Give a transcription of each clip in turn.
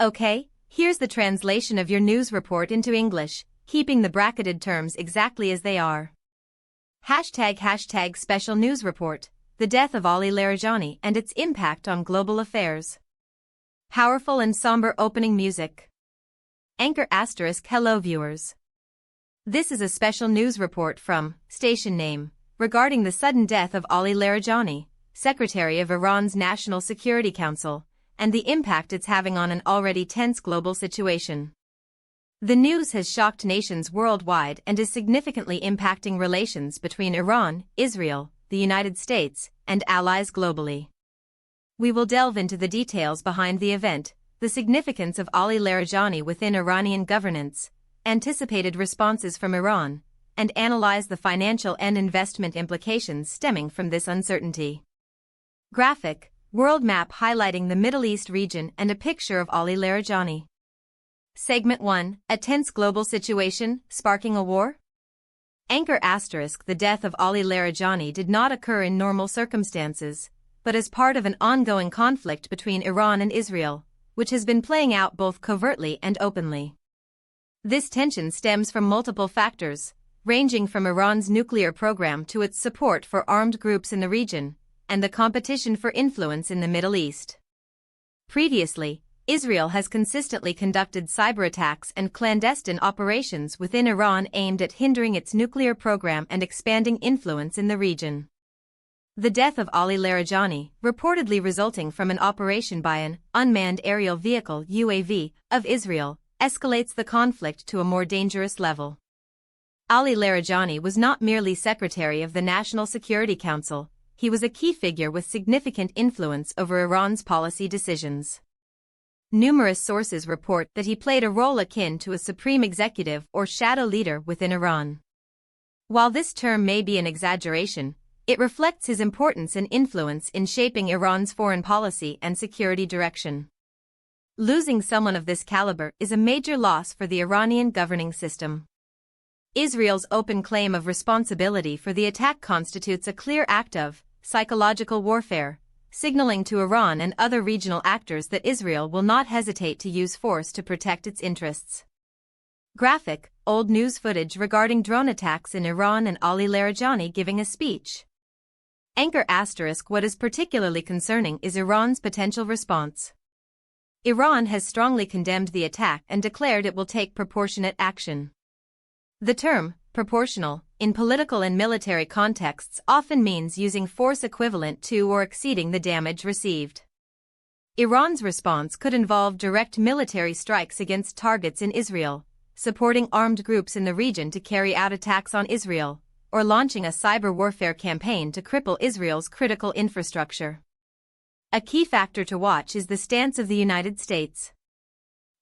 Okay, here's the translation of your news report into English, keeping the bracketed terms exactly as they are. ## Special News Report, the death of Ali Larijani and its impact on global affairs. Powerful and somber opening music. Anchor **. Hello viewers. This is a special news report from Station Name regarding the sudden death of Ali Larijani, Secretary of Iran's National Security Council, and the impact it's having on an already tense global situation. The news has shocked nations worldwide and is significantly impacting relations between Iran, Israel, the United States, and allies globally. We will delve into the details behind the event, the significance of Ali Larijani within Iranian governance, anticipated responses from Iran, and analyze the financial and investment implications stemming from this uncertainty. Graphic, world map highlighting the Middle East region and a picture of Ali Larijani. Segment 1, a tense global situation, sparking a war? Anchor *. The death of Ali Larijani did not occur in normal circumstances, but as part of an ongoing conflict between Iran and Israel, which has been playing out both covertly and openly. This tension stems from multiple factors, ranging from Iran's nuclear program to its support for armed groups in the region, and the competition for influence in the Middle East. Previously, Israel has consistently conducted cyber attacks and clandestine operations within Iran aimed at hindering its nuclear program and expanding influence in the region. The death of Ali Larijani, reportedly resulting from an operation by an unmanned aerial vehicle (UAV) of Israel, escalates the conflict to a more dangerous level. Ali Larijani was not merely Secretary of the National Security Council, he was a key figure with significant influence over Iran's policy decisions. Numerous sources report that he played a role akin to a supreme executive or shadow leader within Iran. While this term may be an exaggeration, it reflects his importance and influence in shaping Iran's foreign policy and security direction. Losing someone of this caliber is a major loss for the Iranian governing system. Israel's open claim of responsibility for the attack constitutes a clear act of psychological warfare, signaling to Iran and other regional actors that Israel will not hesitate to use force to protect its interests. Graphic, old news footage regarding drone attacks in Iran and Ali Larijani giving a speech. Anchor *. What is particularly concerning is Iran's potential response. Iran has strongly condemned the attack and declared it will take proportionate action. The term, proportional, in political and military contexts often means using force equivalent to or exceeding the damage received. Iran's response could involve direct military strikes against targets in Israel, supporting armed groups in the region to carry out attacks on Israel, or launching a cyber warfare campaign to cripple Israel's critical infrastructure. A key factor to watch is the stance of the United States.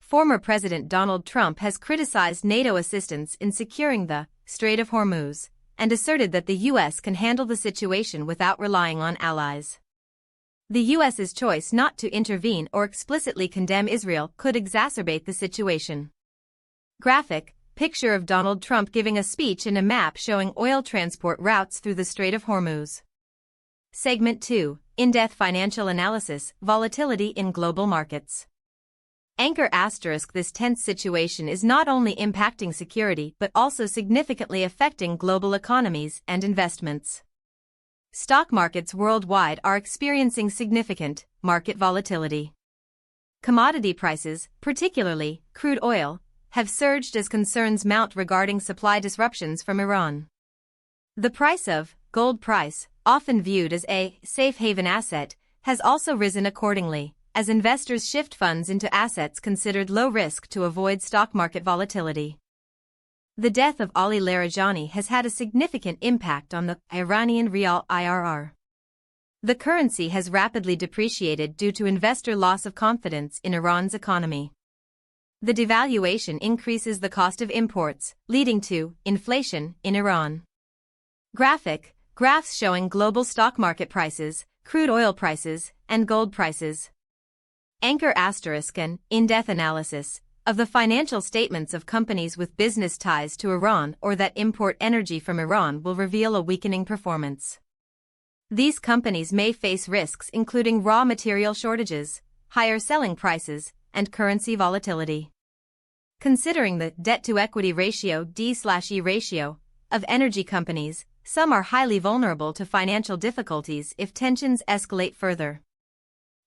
Former President Donald Trump has criticized NATO assistance in securing the Strait of Hormuz, and asserted that the U.S. can handle the situation without relying on allies. The U.S.'s choice not to intervene or explicitly condemn Israel could exacerbate the situation. Graphic, picture of Donald Trump giving a speech and a map showing oil transport routes through the Strait of Hormuz. Segment 2, in-depth financial analysis, volatility in global markets. Anchor *. This tense situation is not only impacting security but also significantly affecting global economies and investments. Stock markets worldwide are experiencing significant market volatility. Commodity prices, particularly crude oil, have surged as concerns mount regarding supply disruptions from Iran. The price of gold price, often viewed as a safe haven asset, has also risen accordingly, as investors shift funds into assets considered low risk to avoid stock market volatility. The death of Ali Larijani has had a significant impact on the Iranian rial (IRR). The currency has rapidly depreciated due to investor loss of confidence in Iran's economy. The devaluation increases the cost of imports, leading to inflation in Iran. Graphic, graphs showing global stock market prices, crude oil prices, and gold prices. Anchor * an in-depth analysis of the financial statements of companies with business ties to Iran or that import energy from Iran will reveal a weakening performance. These companies may face risks including raw material shortages, higher selling prices, and currency volatility. Considering the debt-to-equity ratio D/E ratio of energy companies, some are highly vulnerable to financial difficulties if tensions escalate further.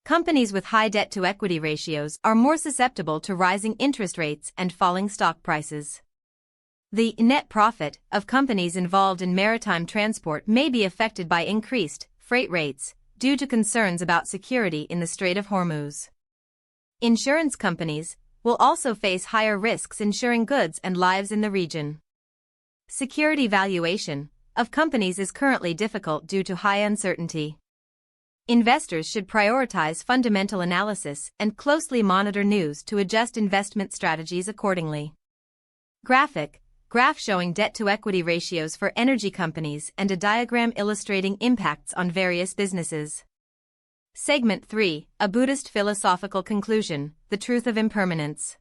Companies with high debt-to-equity ratios are more susceptible to rising interest rates and falling stock prices. The net profit of companies involved in maritime transport may be affected by increased freight rates due to concerns about security in the Strait of Hormuz. Insurance companies will also face higher risks insuring goods and lives in the region. Security valuation of companies is currently difficult due to high uncertainty. Investors should prioritize fundamental analysis and closely monitor news to adjust investment strategies accordingly. Graph showing debt-to-equity ratios for energy companies and a diagram illustrating impacts on various businesses. Segment 3, a Buddhist philosophical conclusion, the truth of impermanence.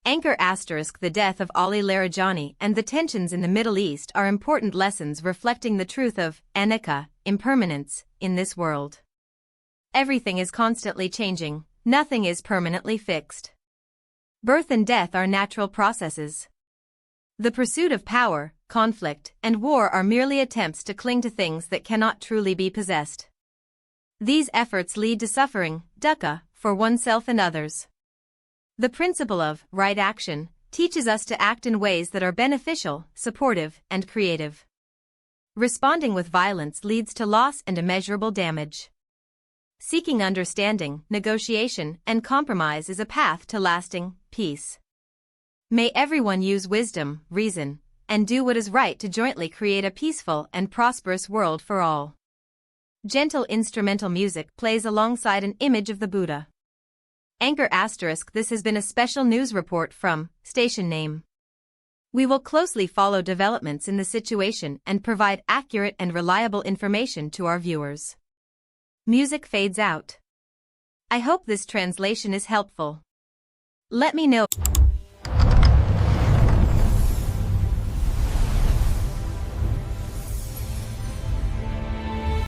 The death of Ali Larijani and the tensions in the Middle East are important lessons reflecting the truth of anicca, impermanence, in this world. Everything is constantly changing, nothing is permanently fixed. Birth and death are natural processes. The pursuit of power, conflict, and war are merely attempts to cling to things that cannot truly be possessed. These efforts lead to suffering, dukkha, for oneself and others. The principle of right action teaches us to act in ways that are beneficial, supportive, and creative. Responding with violence leads to loss and immeasurable damage. Seeking understanding, negotiation, and compromise is a path to lasting peace. May everyone use wisdom, reason, and do what is right to jointly create a peaceful and prosperous world for all. Gentle instrumental music plays alongside an image of the Buddha. This has been a special news report from Station Name. We will closely follow developments in the situation and provide accurate and reliable information to our viewers. Music fades out. I hope this translation is helpful. Let me know.